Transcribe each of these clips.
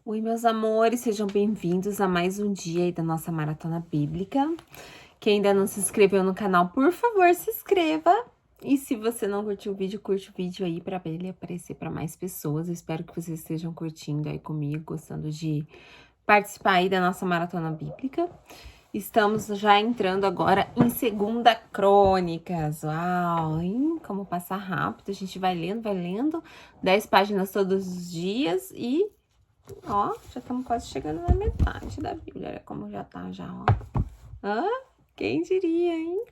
Oi, meus amores, sejam bem-vindos a mais um dia aí da nossa Maratona Bíblica. Quem ainda não se inscreveu no canal, por favor, se inscreva. E se você não curtiu o vídeo, curte o vídeo aí para ele aparecer para mais pessoas. Eu espero que vocês estejam curtindo aí comigo, gostando de participar aí da nossa Maratona Bíblica. Estamos já entrando agora em 2 Crônicas. Uau, hein? Como passar rápido. A gente vai lendo. 10 páginas todos os dias e... ó, já estamos quase chegando na metade da Bíblia. Olha como já tá, ó. Quem diria, hein?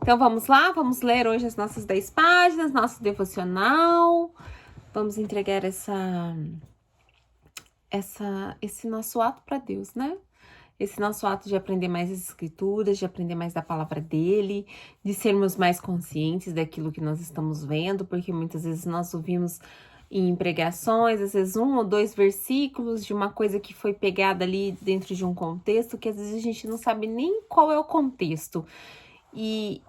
Então, vamos lá? Vamos ler hoje as nossas 10 páginas, nosso devocional. Vamos entregar esse nosso ato para Deus, né? Esse nosso ato de aprender mais as escrituras, de aprender mais da palavra dele, de sermos mais conscientes daquilo que nós estamos vendo, porque muitas vezes nós ouvimos em pregações, às vezes 1 ou 2 versículos de uma coisa que foi pegada ali dentro de um contexto, que às vezes a gente não sabe nem qual é o contexto. E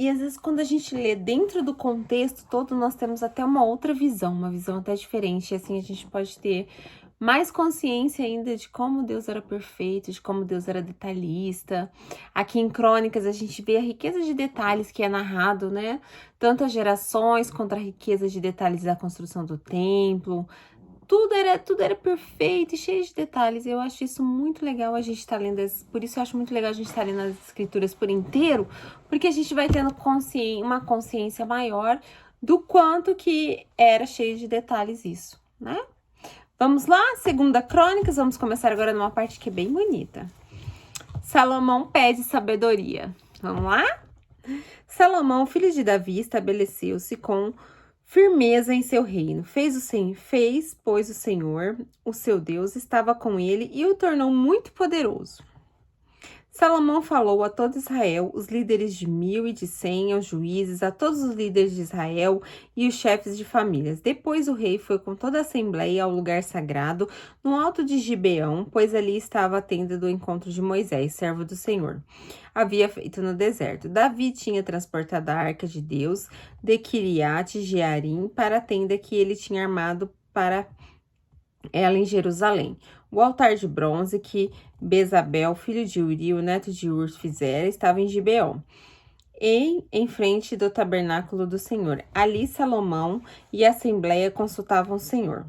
às vezes quando a gente lê dentro do contexto todo, nós temos até uma outra visão, uma visão até diferente, e assim a gente pode ter mais consciência ainda de como Deus era perfeito, de como Deus era detalhista. Aqui em Crônicas a gente vê a riqueza de detalhes que é narrado, né? Tanto as gerações quanto a riqueza de detalhes da construção do templo. Tudo era perfeito e cheio de detalhes. Eu acho isso muito legal a gente estar lendo, por isso eu acho muito legal a gente estar lendo as escrituras por inteiro, porque a gente vai tendo uma consciência maior do quanto que era cheio de detalhes isso, né? Vamos lá, 2 Crônicas, vamos começar agora numa parte que é bem bonita. Salomão pede sabedoria. Vamos lá? Salomão, filho de Davi, estabeleceu-se com firmeza em seu reino. Pois o Senhor, o seu Deus, estava com ele e o tornou muito poderoso. Salomão falou a todo Israel, os líderes de 1000 e de 100, aos juízes, a todos os líderes de Israel e os chefes de famílias. Depois o rei foi com toda a assembleia ao lugar sagrado, no alto de Gibeão, pois ali estava a tenda do encontro de Moisés, servo do Senhor. Havia feito no deserto. Davi tinha transportado a arca de Deus de Quiriate Jearim para a tenda que ele tinha armado para ela em Jerusalém. O altar de bronze que Bezabel, filho de Uri, o neto de Ur, fizera, estava em Gibeão, em frente do tabernáculo do Senhor. Ali Salomão e a assembleia consultavam o Senhor.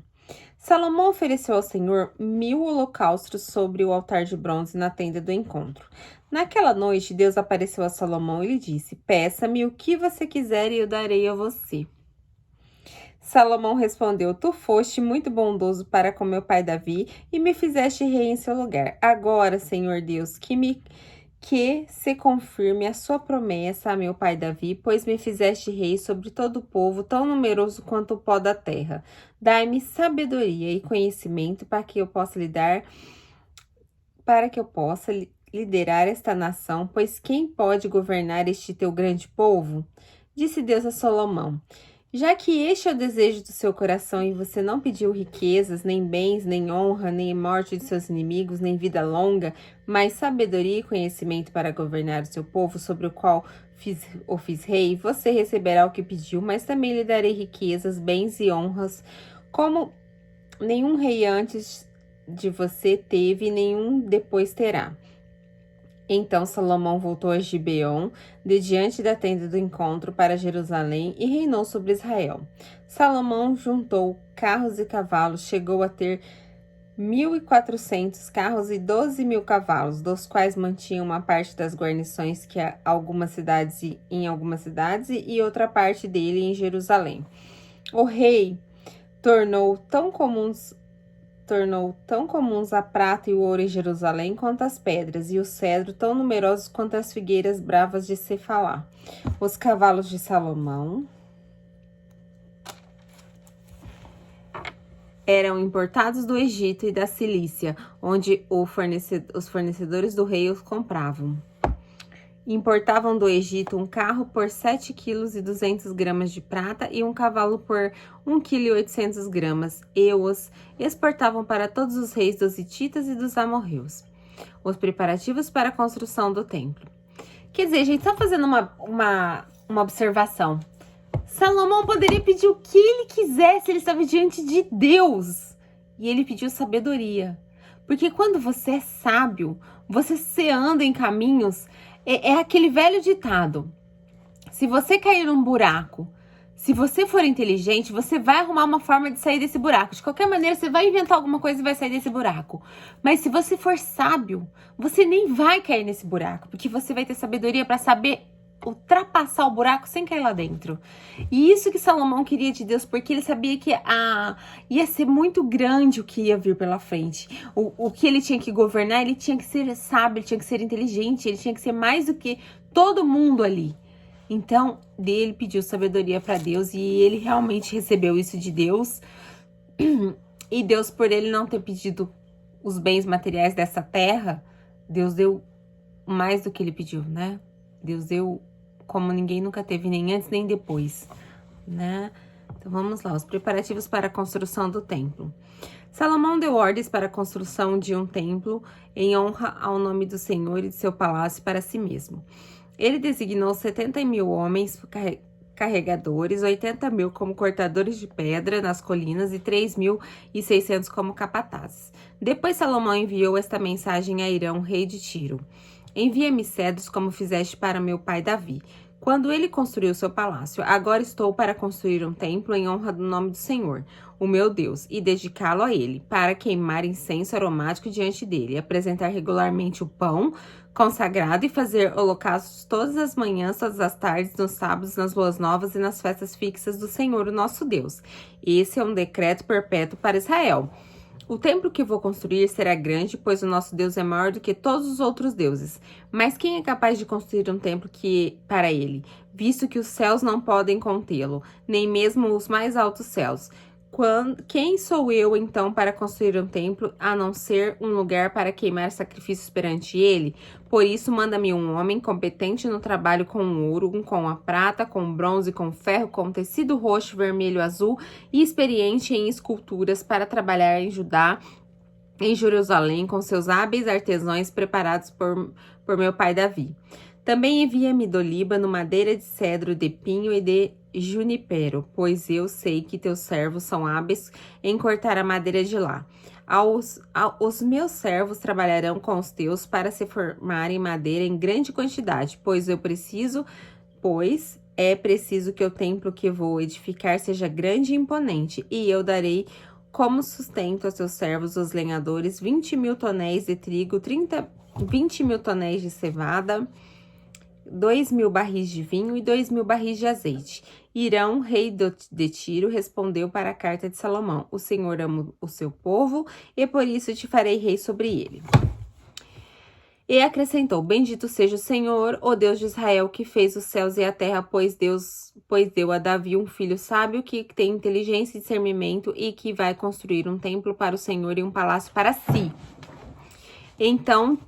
Salomão ofereceu ao Senhor 1000 holocaustos sobre o altar de bronze na tenda do encontro. Naquela noite, Deus apareceu a Salomão e lhe disse: peça-me o que você quiser e eu darei a você. Salomão respondeu: tu foste muito bondoso para com meu pai Davi e me fizeste rei em seu lugar. Agora, Senhor Deus, que se confirme a sua promessa a meu pai Davi, pois me fizeste rei sobre todo o povo, tão numeroso quanto o pó da terra. Dai-me sabedoria e conhecimento para que eu possa liderar esta nação, pois quem pode governar este teu grande povo? Disse Deus a Salomão: já que este é o desejo do seu coração e você não pediu riquezas, nem bens, nem honra, nem morte de seus inimigos, nem vida longa, mas sabedoria e conhecimento para governar o seu povo, sobre o qual o fiz rei, você receberá o que pediu, mas também lhe darei riquezas, bens e honras, como nenhum rei antes de você teve e nenhum depois terá. Então Salomão voltou a Gibeon, de diante da tenda do encontro, para Jerusalém, e reinou sobre Israel. Salomão juntou carros e cavalos, chegou a ter 1400 carros e 12.000 cavalos, dos quais mantinha uma parte das guarnições que em algumas cidades e outra parte dele em Jerusalém. O rei tornou tão comuns a prata e o ouro em Jerusalém quanto as pedras, e o cedro tão numerosos quanto as figueiras bravas de Cefalá. Os cavalos de Salomão eram importados do Egito e da Cilícia, onde os fornecedores do rei os compravam. Importavam do Egito um carro por 7,2 kg de prata e um cavalo por 1,8 kg, e os exportavam para todos os reis dos hititas e dos amorreus. Os preparativos para a construção do templo. Quer dizer, a gente está fazendo uma observação. Salomão poderia pedir o que ele quisesse, ele estava diante de Deus. e ele pediu sabedoria. Porque quando você é sábio, você anda em caminhos, é aquele velho ditado: se você cair num buraco, se você for inteligente, você vai arrumar uma forma de sair desse buraco. De qualquer maneira, você vai inventar alguma coisa e vai sair desse buraco. Mas se você for sábio, você nem vai cair nesse buraco, porque você vai ter sabedoria para saber ultrapassar o buraco sem cair lá dentro. E isso que Salomão queria de Deus, porque ele sabia que ia ser muito grande o que ia vir pela frente. O que ele tinha que governar, ele tinha que ser sábio, ele tinha que ser inteligente, ele tinha que ser mais do que todo mundo ali. Então, ele pediu sabedoria para Deus e ele realmente recebeu isso de Deus. E Deus, por ele não ter pedido os bens materiais dessa terra, Deus deu mais do que ele pediu, né? Deus deu como ninguém nunca teve, nem antes nem depois, né? Então, vamos lá, os preparativos para a construção do templo. Salomão deu ordens para a construção de um templo em honra ao nome do Senhor e de seu palácio para si mesmo. Ele designou 70.000 homens carregadores, 80.000 como cortadores de pedra nas colinas e 3.600 como capatazes. Depois Salomão enviou esta mensagem a Irão, rei de Tiro: envia-me cedros como fizeste para meu pai Davi, quando ele construiu seu palácio. Agora estou para construir um templo em honra do nome do Senhor, o meu Deus, e dedicá-lo a ele, para queimar incenso aromático diante dele, apresentar regularmente o pão consagrado e fazer holocaustos todas as manhãs, todas as tardes, nos sábados, nas luas novas e nas festas fixas do Senhor, o nosso Deus. Esse é um decreto perpétuo para Israel. O templo que vou construir será grande, pois o nosso Deus é maior do que todos os outros deuses. Mas quem é capaz de construir um templo para ele, visto que os céus não podem contê-lo, nem mesmo os mais altos céus? Quem sou eu, então, para construir um templo, a não ser um lugar para queimar sacrifícios perante ele? Por isso, manda-me um homem competente no trabalho com o ouro, com a prata, com o bronze, com o ferro, com tecido roxo, vermelho, azul e experiente em esculturas para trabalhar em Judá, em Jerusalém, com seus hábeis artesãos preparados por meu pai Davi. Também envia-me do Líbano madeira de cedro, de pinho e de junipero, pois eu sei que teus servos são hábeis em cortar a madeira de lá. Os meus servos trabalharão com os teus para se formarem madeira em grande quantidade, pois é preciso que o templo que vou edificar seja grande e imponente, e eu darei como sustento a seus servos, os lenhadores, 20.000 tonéis de trigo, 20.000 tonéis de cevada, 2.000 barris de vinho e 2.000 barris de azeite. Irão, rei de Tiro, respondeu para a carta de Salomão: o Senhor ama o seu povo, e por isso te farei rei sobre ele. E acrescentou: bendito seja o Senhor, o Deus de Israel, que fez os céus e a terra, pois deu a Davi um filho sábio, que tem inteligência e discernimento, e que vai construir um templo para o Senhor e um palácio para si. Então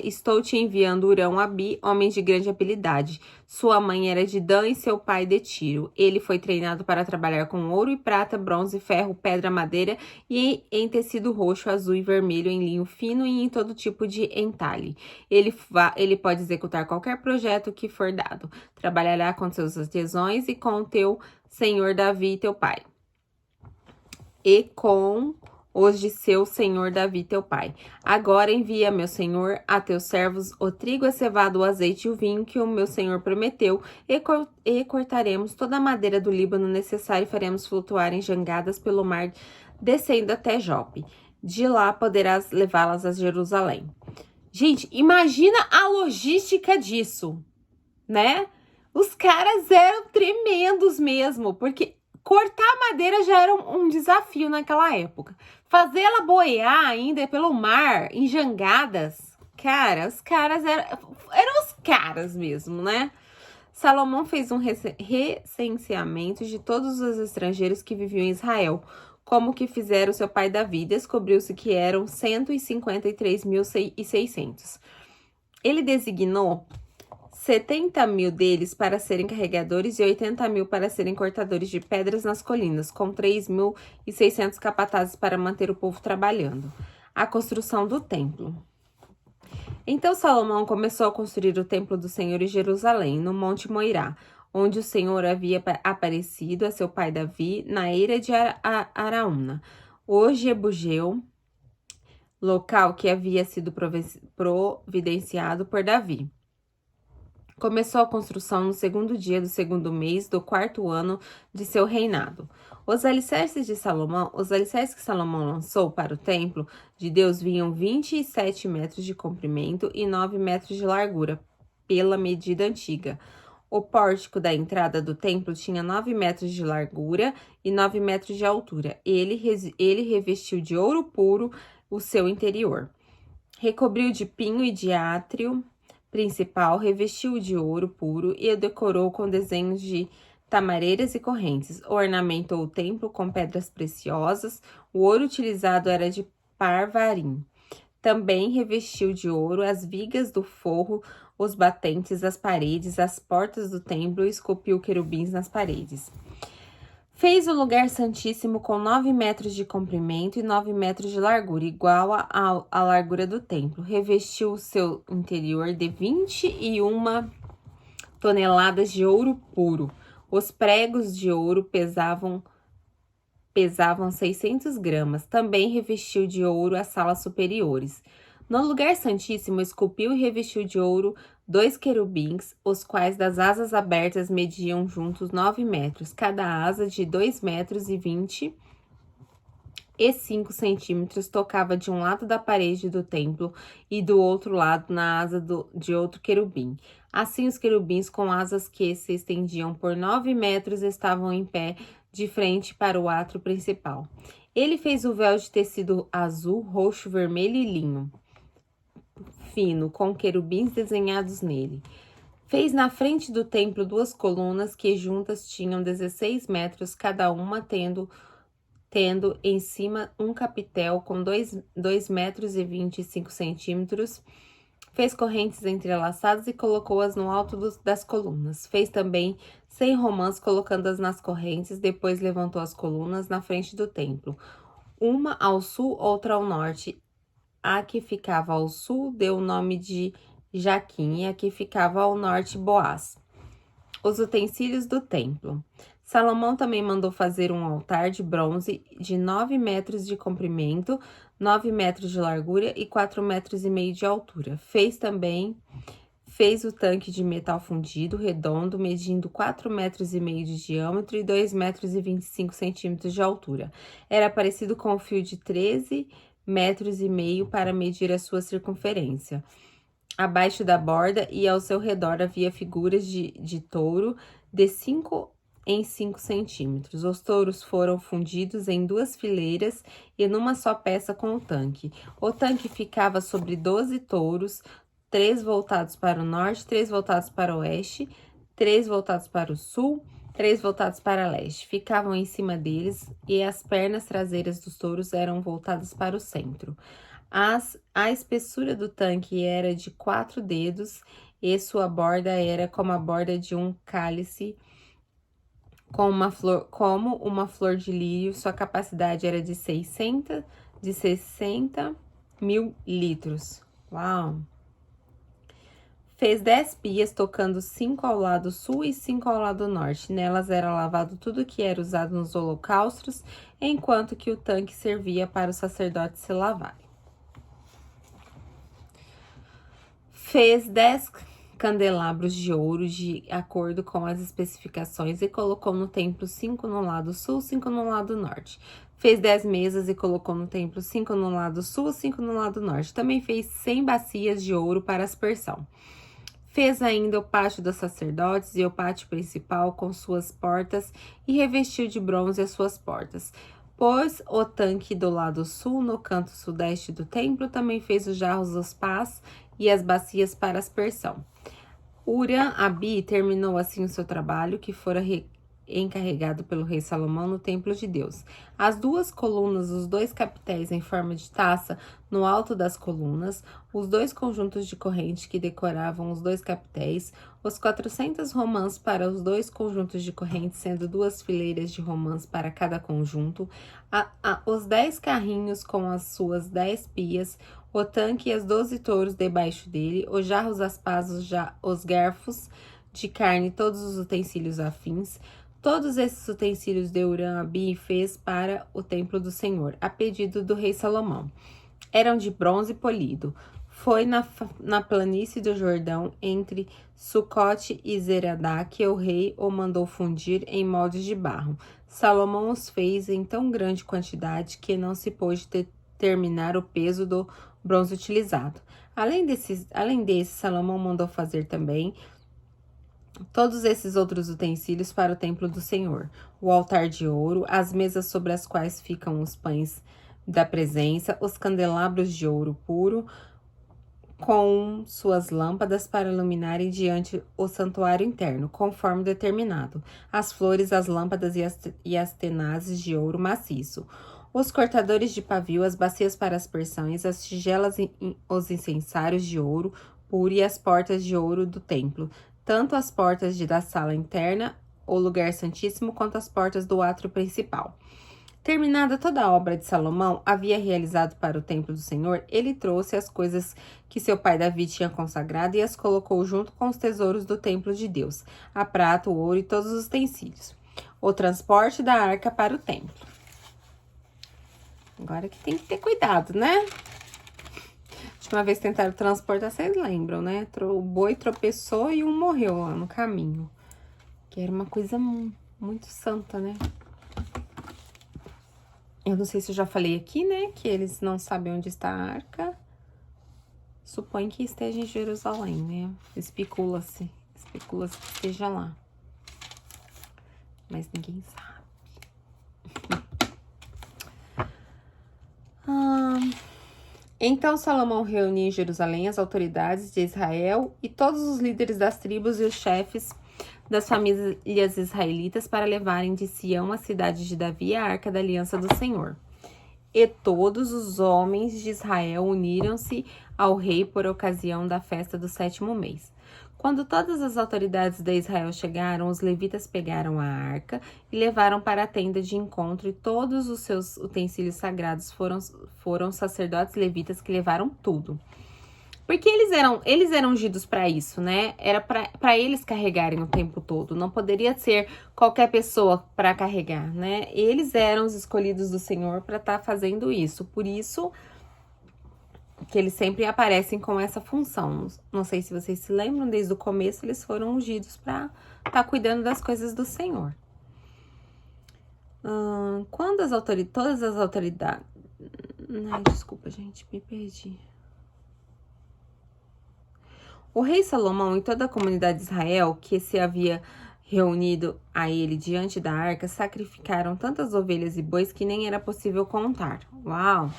estou te enviando Urão-Abi, homem de grande habilidade. Sua mãe era de Dan e seu pai de Tiro. Ele foi treinado para trabalhar com ouro e prata, bronze, ferro, pedra, madeira e em tecido roxo, azul e vermelho, em linho fino e em todo tipo de entalhe. Ele pode executar qualquer projeto que for dado. Trabalhará com seus artesãos e com o teu senhor Davi, teu pai. E com os de seu senhor Davi, teu pai. Agora envia, meu senhor, a teus servos o trigo, a cevada, o azeite e o vinho que o meu senhor prometeu, e cortaremos toda a madeira do Líbano necessária e faremos flutuar em jangadas pelo mar, descendo até Jope. De lá poderás levá-las a Jerusalém. Gente, imagina a logística disso, né? Os caras eram tremendos mesmo, porque cortar madeira já era um desafio naquela época. Fazer ela boiar ainda pelo mar, em jangadas. Cara, os caras eram os caras mesmo, né? Salomão fez um recenseamento de todos os estrangeiros que viviam em Israel, como que fizeram seu pai Davi. Descobriu-se que eram 153.600. Ele designou 70.000 deles para serem carregadores e 80.000 para serem cortadores de pedras nas colinas, com 3.600 capatazes para manter o povo trabalhando. A construção do templo. Então Salomão começou a construir o templo do Senhor em Jerusalém, no Monte Moirá, onde o Senhor havia aparecido a seu pai Davi, na eira de Araúna. o Jebuseu, local que havia sido providenciado por Davi. Começou a construção no 2º dia do 2º mês do 4º ano de seu reinado. Os alicerces que Salomão lançou para o templo de Deus vinham 27 metros de comprimento e 9 metros de largura, pela medida antiga. O pórtico da entrada do templo tinha 9 metros de largura e 9 metros de altura. Ele revestiu de ouro puro o seu interior. Recobriu de pinho e de átrio principal, revestiu de ouro puro e o decorou com desenhos de tamareiras e correntes. Ornamentou o templo com pedras preciosas. O ouro utilizado era de Parvarim. Também revestiu de ouro as vigas do forro, os batentes, as paredes, as portas do templo e esculpiu querubins nas paredes. Fez o lugar santíssimo com 9 metros de comprimento e 9 metros de largura, igual à largura do templo. Revestiu o seu interior de 21 toneladas de ouro puro. Os pregos de ouro pesavam 600 gramas. Também revestiu de ouro as salas superiores. No lugar santíssimo, esculpiu e revestiu de ouro 2 querubins, os quais das asas abertas mediam juntos 9 metros, cada asa de 2 metros e 25 centímetros, tocava de um lado da parede do templo e do outro lado na asa de outro querubim. Assim, os querubins com asas que se estendiam por 9 metros estavam em pé de frente para o átrio principal. Ele fez o véu de tecido azul, roxo, vermelho e linho fino, com querubins desenhados nele. Fez na frente do templo 2 colunas que juntas tinham 16 metros, cada uma tendo em cima um capitel com 2 metros e 25 centímetros. Fez correntes entrelaçadas e colocou-as no alto das colunas. Fez também 100 romãs, colocando-as nas correntes. Depois levantou as colunas na frente do templo, uma ao sul, outra ao norte. A que ficava ao sul deu o nome de Jaquim e a que ficava ao norte, Boaz. Os utensílios do templo. Salomão também mandou fazer um altar de bronze de 9 metros de comprimento, 9 metros de largura e 4 metros e meio de altura. Fez o tanque de metal fundido, redondo, medindo 4 metros e meio de diâmetro e 2 metros e 25 centímetros de altura. Era parecido com o fio de 13 metros e meio para medir a sua circunferência. Abaixo da borda e ao seu redor havia figuras de touro de 5 em 5 centímetros. Os touros foram fundidos em 2 fileiras e numa só peça com o tanque. O tanque ficava sobre 12 touros, 3 voltados para o norte, 3 voltados para o oeste, 3 voltados para o sul, 3 voltados para leste. Ficavam em cima deles e as pernas traseiras dos touros eram voltadas para o centro. A espessura do tanque era de 4 dedos e sua borda era como a borda de um cálice, como uma flor de lírio. Sua capacidade era de 60 mil litros. Uau! Fez 10 pias, tocando 5 ao lado sul e 5 ao lado norte. Nelas era lavado tudo que era usado nos holocaustos, enquanto que o tanque servia para os sacerdotes se lavarem. Fez 10 candelabros de ouro de acordo com as especificações e colocou no templo 5 no lado sul, 5 no lado norte. Fez 10 mesas e colocou no templo 5 no lado sul, 5 no lado norte. Também fez 100 bacias de ouro para aspersão. Fez ainda o pátio dos sacerdotes e o pátio principal com suas portas e revestiu de bronze as suas portas. Pôs o tanque do lado sul, no canto sudeste do templo. Também fez os jarros dos pás e as bacias para aspersão. Uram-Abi terminou assim o seu trabalho, que fora encarregado pelo rei Salomão no templo de Deus. As 2 colunas, os 2 capitéis em forma de taça no alto das colunas, os 2 conjuntos de corrente que decoravam os 2 capitéis, os 400 romãs para os 2 conjuntos de corrente, sendo 2 fileiras de romãs para cada conjunto, os 10 carrinhos com as suas 10 pias, o tanque e os 12 touros debaixo dele, os jarros, as pás, os garfos de carne, todos os utensílios afins, Todos esses utensílios de Huram-Abi fez para o templo do Senhor, a pedido do rei Salomão. Eram de bronze polido. Foi na planície do Jordão, entre Sucote e Zeredá, que o rei o mandou fundir em moldes de barro. Salomão os fez em tão grande quantidade que não se pôde determinar o peso do bronze utilizado. Além desse, Salomão mandou fazer também todos esses outros utensílios para o templo do Senhor: o altar de ouro, as mesas sobre as quais ficam os pães da presença, os candelabros de ouro puro, com suas lâmpadas para iluminarem diante o santuário interno, conforme determinado, as flores, as lâmpadas e as tenazes de ouro maciço, os cortadores de pavio, as bacias para aspersões, as tigelas e os incensários de ouro puro e as portas de ouro do templo, tanto as portas da sala interna, o lugar santíssimo, quanto as portas do átrio principal. Terminada toda a obra de Salomão havia realizado para o templo do Senhor, ele trouxe as coisas que seu pai Davi tinha consagrado e as colocou junto com os tesouros do templo de Deus, a prata, o ouro e todos os utensílios. O transporte da arca para o templo. Agora que tem que ter cuidado, né? A última vez tentaram transportar, vocês lembram, né? O boi tropeçou e um morreu lá no caminho. Que era uma coisa muito santa, né? Eu não sei se eu já falei aqui, né, que eles não sabem onde está a arca. Supõe que esteja em Jerusalém, né? Especula-se que esteja lá. Mas ninguém sabe. Então Salomão reuniu em Jerusalém as autoridades de Israel e todos os líderes das tribos e os chefes das famílias israelitas para levarem de Sião, a cidade de Davi, a arca da aliança do Senhor. E todos os homens de Israel uniram-se ao rei por ocasião da festa do 7º mês. Quando todas as autoridades de Israel chegaram, os levitas pegaram a arca e levaram para a tenda de encontro, e todos os seus utensílios sagrados foram sacerdotes levitas que levaram tudo. Porque eles eram ungidos para isso, né? Era para eles carregarem o tempo todo. Não poderia ser qualquer pessoa para carregar, né? Eles eram os escolhidos do Senhor para estar fazendo isso. Por isso que eles sempre aparecem com essa função. Não sei se vocês se lembram, desde o começo eles foram ungidos para estar cuidando das coisas do Senhor. Quando todas as autoridades... Ai, desculpa, gente, me perdi. O rei Salomão e toda a comunidade de Israel, que se havia reunido a ele diante da arca, sacrificaram tantas ovelhas e bois que nem era possível contar. Uau!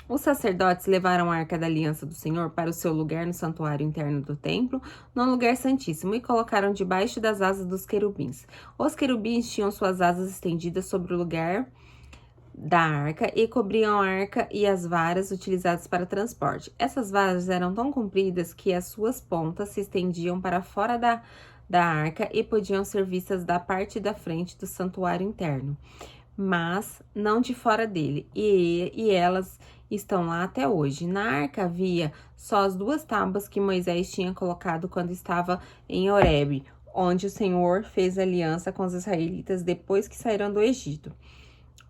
Os sacerdotes levaram a arca da aliança do Senhor para o seu lugar no santuário interno do templo, no lugar santíssimo, e colocaram debaixo das asas dos querubins. Os querubins tinham suas asas estendidas sobre o lugar da arca e cobriam a arca e as varas utilizadas para transporte. Essas varas eram tão compridas que as suas pontas se estendiam para fora da arca e podiam ser vistas da parte da frente do santuário interno, mas não de fora dele, e elas estão lá até hoje. Na arca havia só as 2 tábuas que Moisés tinha colocado quando estava em Horebe, onde o Senhor fez aliança com os israelitas depois que saíram do Egito.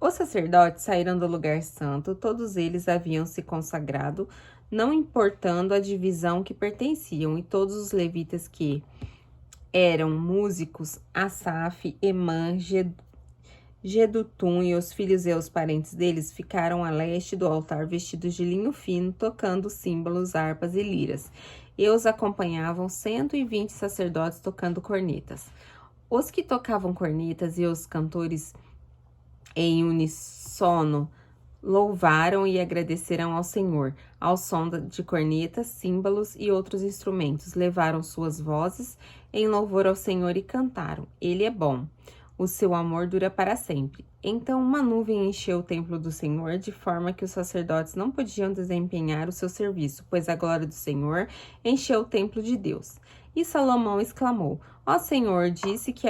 Os sacerdotes saíram do lugar santo, todos eles haviam se consagrado, não importando a divisão que pertenciam, e todos os levitas que eram músicos, Asaf, Emã, Gedutum e os filhos e os parentes deles ficaram a leste do altar vestidos de linho fino, tocando símbolos, harpas e liras. E os acompanhavam 120 sacerdotes tocando cornetas. Os que tocavam cornetas e os cantores em uníssono louvaram e agradeceram ao Senhor, ao som de cornetas, símbolos e outros instrumentos. Levaram suas vozes em louvor ao Senhor e cantaram: Ele é bom, o seu amor dura para sempre. Então uma nuvem encheu o templo do Senhor, de forma que os sacerdotes não podiam desempenhar o seu serviço, pois a glória do Senhor encheu o templo de Deus. E Salomão exclamou: o Senhor disse que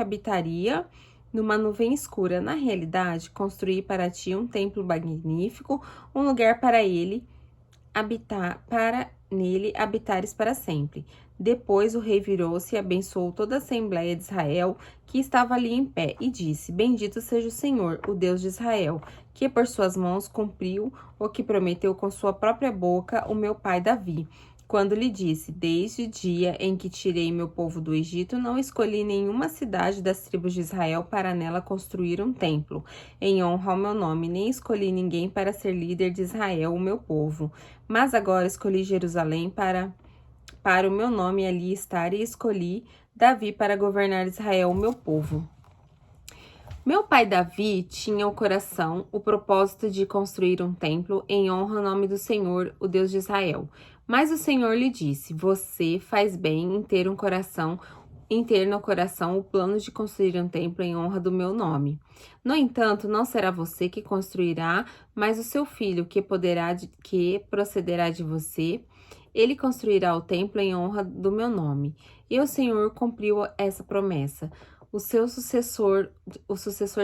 habitaria numa nuvem escura. Na realidade, construí para ti um templo magnífico, um lugar para nele habitares para sempre. Depois o rei virou-se e abençoou toda a Assembleia de Israel que estava ali em pé, e disse: Bendito seja o Senhor, o Deus de Israel, que por suas mãos cumpriu o que prometeu com sua própria boca o meu pai Davi, quando lhe disse: Desde o dia em que tirei meu povo do Egito, não escolhi nenhuma cidade das tribos de Israel para nela construir um templo, em honra ao meu nome, nem escolhi ninguém para ser líder de Israel, o meu povo. Mas agora escolhi Jerusalém para o meu nome ali estar, e escolhi Davi para governar Israel, o meu povo. Meu pai Davi tinha o propósito de construir um templo em honra ao nome do Senhor, o Deus de Israel. Mas o Senhor lhe disse: Você faz bem em ter no coração o plano de construir um templo em honra do meu nome. No entanto, não será você que construirá, mas o seu filho que procederá de você. Ele construirá o templo em honra do meu nome. E o Senhor cumpriu essa promessa. O sucessor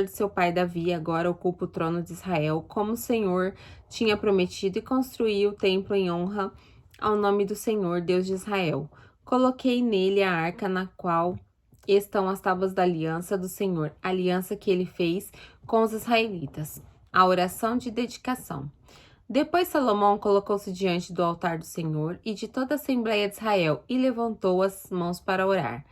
de seu pai Davi, agora ocupa o trono de Israel, como o Senhor tinha prometido, e construiu o templo em honra ao nome do Senhor, Deus de Israel. Coloquei nele a arca na qual estão as tábuas da aliança do Senhor, a aliança que ele fez com os israelitas. A oração de dedicação. Depois Salomão colocou-se diante do altar do Senhor e de toda a Assembleia de Israel e levantou as mãos para orar.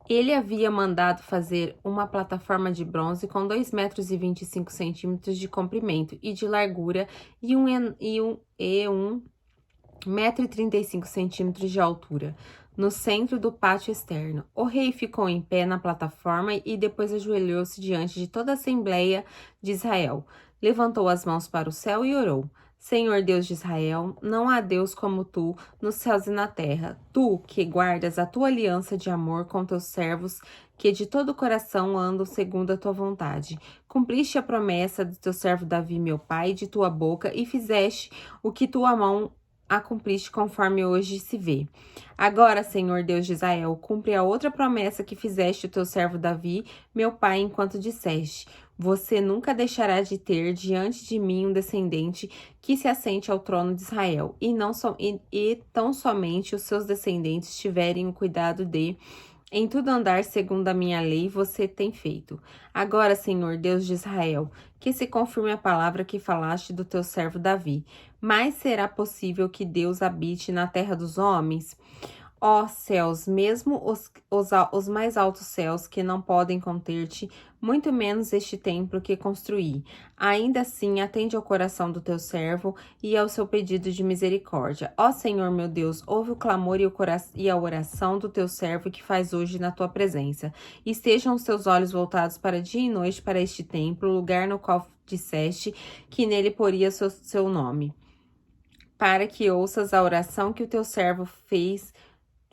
Ele havia mandado fazer uma plataforma de bronze com 2,25 metros de comprimento e de largura e 1,35 metros de altura, no centro do pátio externo. O rei ficou em pé na plataforma e depois ajoelhou-se diante de toda a Assembleia de Israel. Levantou as mãos para o céu e orou. Senhor Deus de Israel, não há Deus como tu nos céus e na terra. Tu, que guardas a tua aliança de amor com teus servos, que de todo o coração andam segundo a tua vontade. Cumpriste a promessa do teu servo Davi, meu pai, de tua boca, e fizeste o que tua mão a cumpriste conforme hoje se vê. Agora, Senhor Deus de Israel, cumpre a outra promessa que fizeste ao teu servo Davi, meu pai, enquanto disseste: Você nunca deixará de ter diante de mim um descendente que se assente ao trono de Israel, e tão somente os seus descendentes tiverem o cuidado de em tudo andar segundo a minha lei, você tem feito. Agora, Senhor Deus de Israel, que se confirme a palavra que falaste do teu servo Davi. Mas será possível que Deus habite na terra dos homens? Ó céus, mesmo os mais altos céus que não podem conter-te, muito menos este templo que construí. Ainda assim, atende ao coração do teu servo e ao seu pedido de misericórdia. Ó Senhor meu Deus, ouve o clamor e a oração do teu servo que faz hoje na tua presença. Estejam os teus olhos voltados para dia e noite para este templo, lugar no qual disseste que nele poria seu nome, para que ouças a oração que o teu servo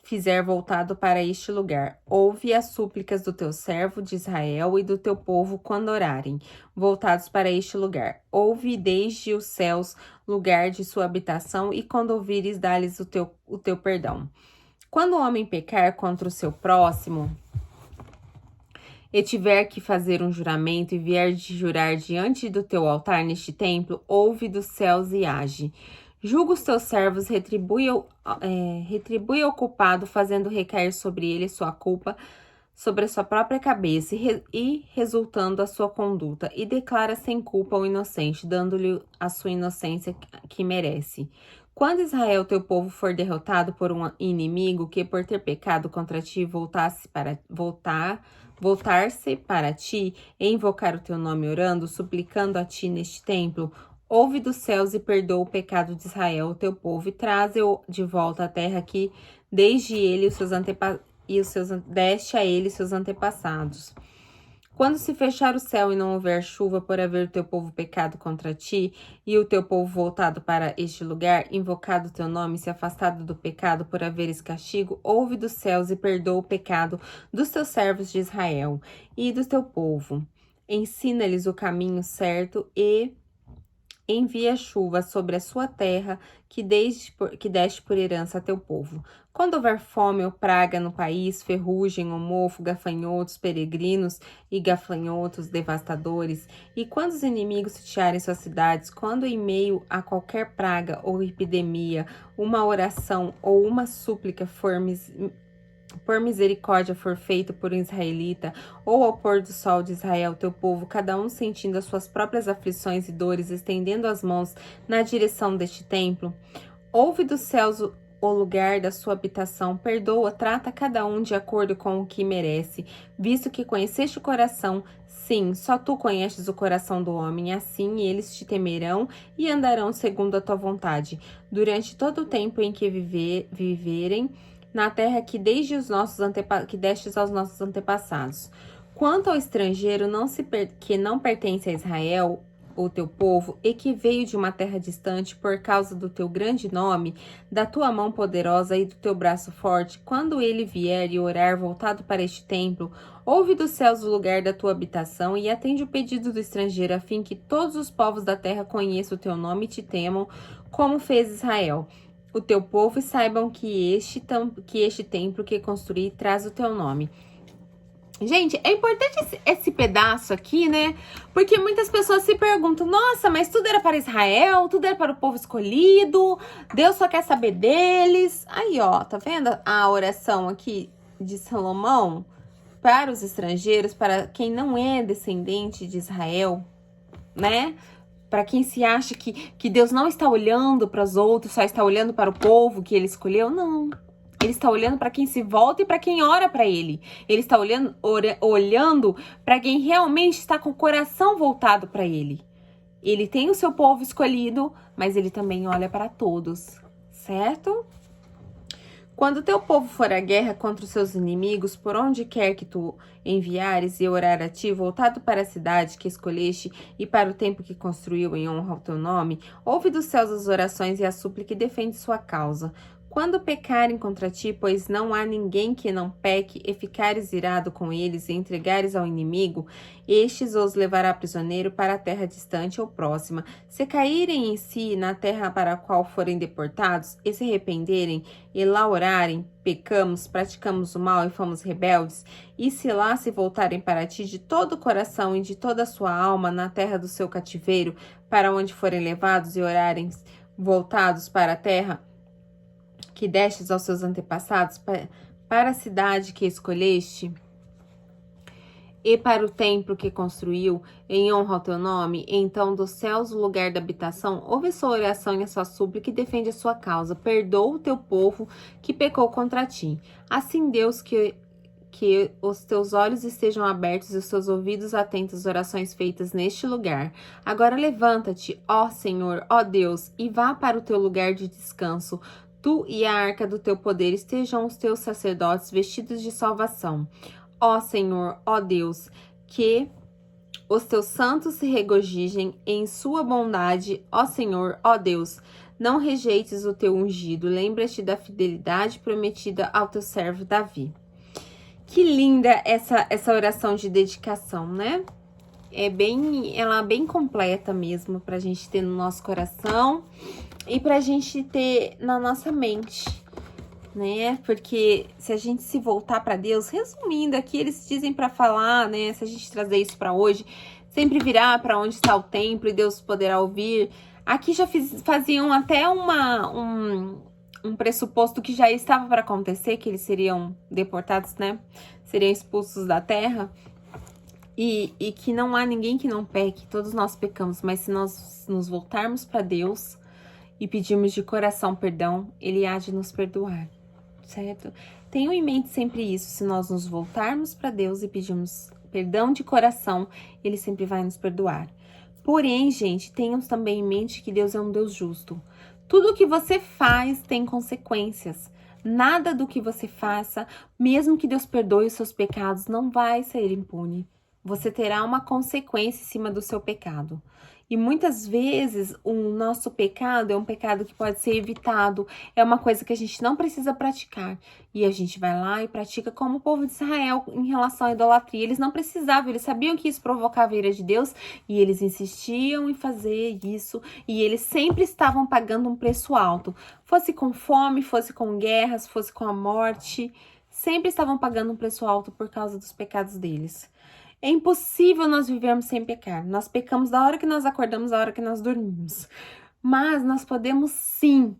fizer voltado para este lugar. Ouve as súplicas do teu servo de Israel e do teu povo quando orarem, voltados para este lugar. Ouve desde os céus, lugar de sua habitação, e quando ouvires, dá-lhes o teu perdão. Quando o homem pecar contra o seu próximo e tiver que fazer um juramento e vier de jurar diante do teu altar neste templo, ouve dos céus e age. Julga os teus servos, retribui ao culpado, fazendo recair sobre ele sua culpa, sobre a sua própria cabeça, e resultando a sua conduta, e declara sem culpa o inocente, dando-lhe a sua inocência que merece. Quando Israel, teu povo, for derrotado por um inimigo que, por ter pecado contra ti, voltar-se para ti e invocar o teu nome orando, suplicando a ti neste templo, ouve dos céus e perdoa o pecado de Israel, o teu povo, e traze-o de volta à terra que deste a ele seus antepassados. Quando se fechar o céu e não houver chuva por haver o teu povo pecado contra ti, e o teu povo voltado para este lugar, invocado o teu nome, se afastado do pecado por haveres castigo, ouve dos céus e perdoa o pecado dos teus servos de Israel e do teu povo. Ensina-lhes o caminho certo e envia chuva sobre a sua terra, que deste por herança a teu povo. Quando houver fome ou praga no país, ferrugem ou mofo, gafanhotos, peregrinos e gafanhotos devastadores, e quando os inimigos sitiarem suas cidades, quando em meio a qualquer praga ou epidemia, uma oração ou uma súplica por misericórdia for feito por um israelita, ou ao pôr do sol de Israel, teu povo, cada um sentindo as suas próprias aflições e dores, estendendo as mãos na direção deste templo, ouve dos céus o lugar da sua habitação, perdoa, trata cada um de acordo com o que merece, visto que conheceste o coração. Sim, só tu conheces o coração do homem, assim eles te temerão e andarão segundo a tua vontade, durante todo o tempo em que viverem na terra que que destes aos nossos antepassados. Quanto ao estrangeiro que não pertence a Israel, o teu povo, e que veio de uma terra distante por causa do teu grande nome, da tua mão poderosa e do teu braço forte, quando ele vier e orar voltado para este templo, ouve dos céus o lugar da tua habitação e atende o pedido do estrangeiro, a fim que todos os povos da terra conheçam o teu nome e te temam, como fez Israel, o teu povo, e saibam que este templo que construí traz o teu nome. Gente, é importante esse pedaço aqui, né? Porque muitas pessoas se perguntam, nossa, mas tudo era para Israel, tudo era para o povo escolhido, Deus só quer saber deles. Aí, ó, tá vendo a oração aqui de Salomão para os estrangeiros, para quem não é descendente de Israel, né? Para quem se acha que Deus não está olhando para os outros, só está olhando para o povo que ele escolheu, não. Ele está olhando para quem se volta e para quem ora para ele. Ele está olhando para quem realmente está com o coração voltado para ele. Ele tem o seu povo escolhido, mas ele também olha para todos, certo? Quando teu povo for à guerra contra os seus inimigos, por onde quer que tu enviares e orar a ti, voltado para a cidade que escolheste e para o templo que construiu em honra ao teu nome, ouve dos céus as orações e a súplica e defende sua causa. Quando pecarem contra ti, pois não há ninguém que não peque, e ficares irado com eles e entregares ao inimigo, estes os levará prisioneiro para a terra distante ou próxima. Se caírem em si na terra para a qual forem deportados, e se arrependerem, e lá orarem, pecamos, praticamos o mal e fomos rebeldes, e se lá se voltarem para ti de todo o coração e de toda a sua alma na terra do seu cativeiro, para onde forem levados, e orarem voltados para a terra que destes aos seus antepassados, para a cidade que escolheste, e para o templo que construiu, em honra ao teu nome, então dos céus o lugar da habitação, ouve a sua oração e a sua súplica e defende a sua causa. Perdoa o teu povo que pecou contra ti. Assim, Deus, que os teus olhos estejam abertos e os teus ouvidos atentos às orações feitas neste lugar. Agora levanta-te, ó Senhor, ó Deus, e vá para o teu lugar de descanso. Tu e a arca do teu poder estejam os teus sacerdotes vestidos de salvação. Ó Senhor, ó Deus, que os teus santos se regozijem em sua bondade. Ó Senhor, ó Deus, não rejeites o teu ungido. Lembra-te da fidelidade prometida ao teu servo Davi. Que linda essa oração de dedicação, né? Ela é bem completa mesmo pra gente ter no nosso coração e pra gente ter na nossa mente, né? Porque se a gente se voltar para Deus, resumindo aqui, eles dizem para falar, né? Se a gente trazer isso para hoje, sempre virar para onde está o templo e Deus poderá ouvir. Aqui já faziam até um pressuposto que já estava para acontecer, que eles seriam deportados, né? Seriam expulsos da terra. E que não há ninguém que não peque, todos nós pecamos, mas se nós nos voltarmos para Deus e pedirmos de coração perdão, Ele há de nos perdoar, certo? Tenham em mente sempre isso, se nós nos voltarmos para Deus e pedirmos perdão de coração, Ele sempre vai nos perdoar. Porém, gente, tenham também em mente que Deus é um Deus justo. Tudo que você faz tem consequências. Nada do que você faça, mesmo que Deus perdoe os seus pecados, não vai sair impune. Você terá uma consequência em cima do seu pecado. E muitas vezes o nosso pecado é um pecado que pode ser evitado, é uma coisa que a gente não precisa praticar. E a gente vai lá e pratica como o povo de Israel em relação à idolatria. Eles não precisavam, eles sabiam que isso provocava a ira de Deus e eles insistiam em fazer isso. E eles sempre estavam pagando um preço alto. Fosse com fome, fosse com guerras, fosse com a morte. Sempre estavam pagando um preço alto por causa dos pecados deles. É impossível nós vivermos sem pecar. Nós pecamos da hora que nós acordamos, da hora que nós dormimos. Mas nós podemos sim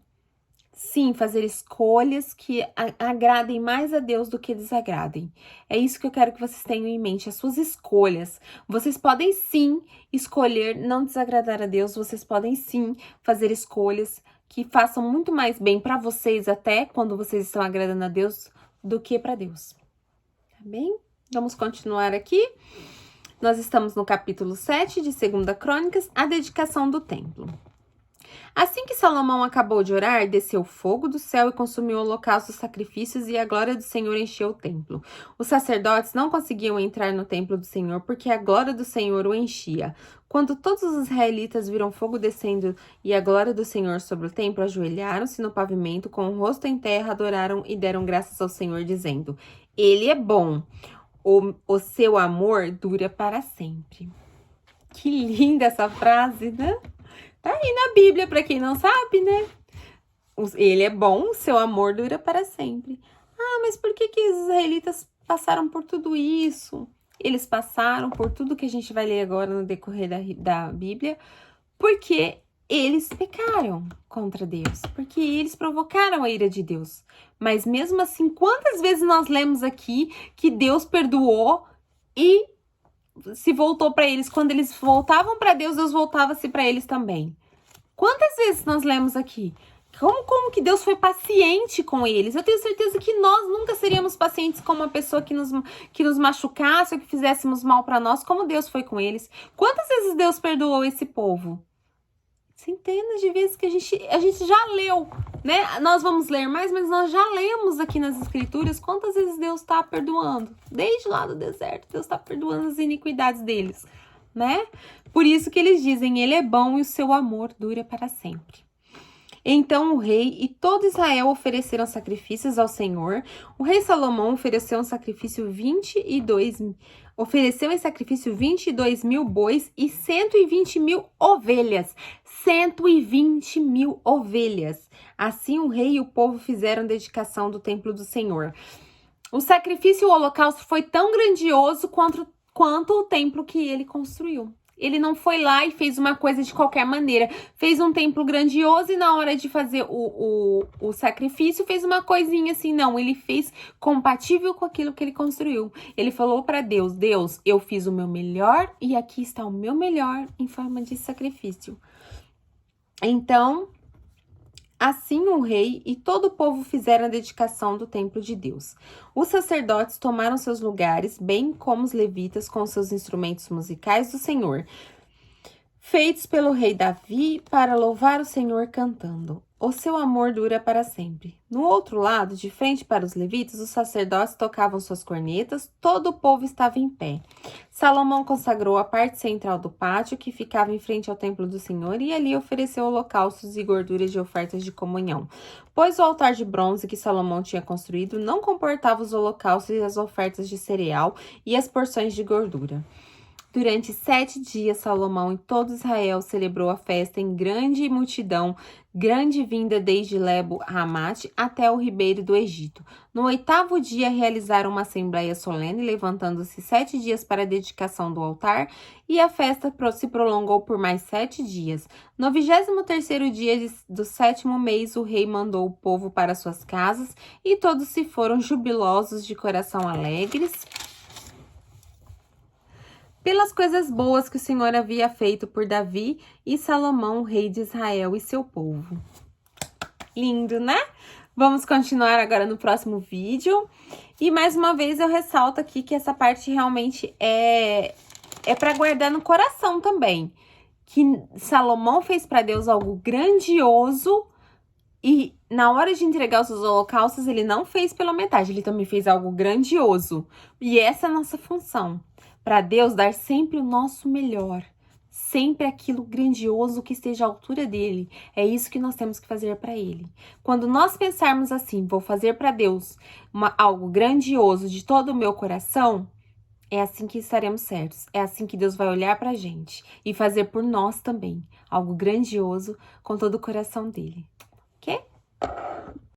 fazer escolhas que agradem mais a Deus do que desagradem. É isso que eu quero que vocês tenham em mente, as suas escolhas. Vocês podem sim escolher não desagradar a Deus, vocês podem sim fazer escolhas que façam muito mais bem para vocês até quando vocês estão agradando a Deus do que para Deus. Tá bem? Vamos continuar aqui. Nós estamos no capítulo 7 de 2 Crônicas, a dedicação do templo. Assim que Salomão acabou de orar, desceu fogo do céu e consumiu holocaustos, sacrifícios, e a glória do Senhor encheu o templo. Os sacerdotes não conseguiam entrar no templo do Senhor porque a glória do Senhor o enchia. Quando todos os israelitas viram fogo descendo e a glória do Senhor sobre o templo, ajoelharam-se no pavimento, com o rosto em terra, adoraram e deram graças ao Senhor, dizendo: Ele é bom. O seu amor dura para sempre. Que linda essa frase, né? Tá aí na Bíblia, para quem não sabe, né? Ele é bom, seu amor dura para sempre. Ah, mas por que os israelitas passaram por tudo isso? Eles passaram por tudo que a gente vai ler agora no decorrer da Bíblia, porque eles pecaram contra Deus, porque eles provocaram a ira de Deus. Mas mesmo assim, quantas vezes nós lemos aqui que Deus perdoou e se voltou para eles? Quando eles voltavam para Deus, Deus voltava-se para eles também. Quantas vezes nós lemos aqui? Como que Deus foi paciente com eles? Eu tenho certeza que nós nunca seríamos pacientes com uma pessoa que nos machucasse ou que fizéssemos mal para nós, como Deus foi com eles. Quantas vezes Deus perdoou esse povo? Centenas de vezes que a gente já leu, né? Nós vamos ler mais, mas nós já lemos aqui nas escrituras quantas vezes Deus está perdoando. Desde lá do deserto, Deus está perdoando as iniquidades deles, né? Por isso que eles dizem, ele é bom e o seu amor dura para sempre. Então o rei e todo Israel ofereceram sacrifícios ao Senhor. O rei Salomão ofereceu em sacrifício 22 mil bois e 120 mil ovelhas. 120 mil ovelhas. Assim o rei e o povo fizeram dedicação do templo do Senhor. O sacrifício e o holocausto foi tão grandioso quanto o templo que ele construiu. Ele não foi lá e fez uma coisa de qualquer maneira. Fez um templo grandioso e na hora de fazer o sacrifício fez uma coisinha assim. Não, ele fez compatível com aquilo que ele construiu. Ele falou para Deus, Deus, eu fiz o meu melhor e aqui está o meu melhor em forma de sacrifício. Então, assim o rei e todo o povo fizeram a dedicação do templo de Deus. Os sacerdotes tomaram seus lugares, bem como os levitas com seus instrumentos musicais do Senhor, feitos pelo rei Davi para louvar o Senhor cantando. O seu amor dura para sempre. No outro lado, de frente para os levitas, os sacerdotes tocavam suas cornetas, todo o povo estava em pé. Salomão consagrou a parte central do pátio, que ficava em frente ao templo do Senhor, e ali ofereceu holocaustos e gorduras de ofertas de comunhão. Pois o altar de bronze que Salomão tinha construído não comportava os holocaustos e as ofertas de cereal e as porções de gordura. Durante 7 dias, Salomão e todo Israel celebrou a festa em grande multidão, grande vinda desde Lebo-Ramate até o ribeiro do Egito. No 8º dia, realizaram uma assembleia solene, levantando-se 7 dias para a dedicação do altar, e a festa se prolongou por mais 7 dias. No 23º dia do 7º mês, o rei mandou o povo para suas casas, e todos se foram jubilosos, de coração alegres, pelas coisas boas que o Senhor havia feito por Davi e Salomão, rei de Israel e seu povo. Lindo, né? Vamos continuar agora no próximo vídeo. E mais uma vez eu ressalto aqui que essa parte realmente é para guardar no coração também. Que Salomão fez para Deus algo grandioso e na hora de entregar os seus holocaustos ele não fez pela metade, ele também fez algo grandioso. E essa é a nossa função. Para Deus dar sempre o nosso melhor, sempre aquilo grandioso que esteja à altura dele. É isso que nós temos que fazer para ele. Quando nós pensarmos assim, vou fazer para Deus algo grandioso de todo o meu coração, é assim que estaremos certos. É assim que Deus vai olhar para a gente e fazer por nós também algo grandioso com todo o coração dele.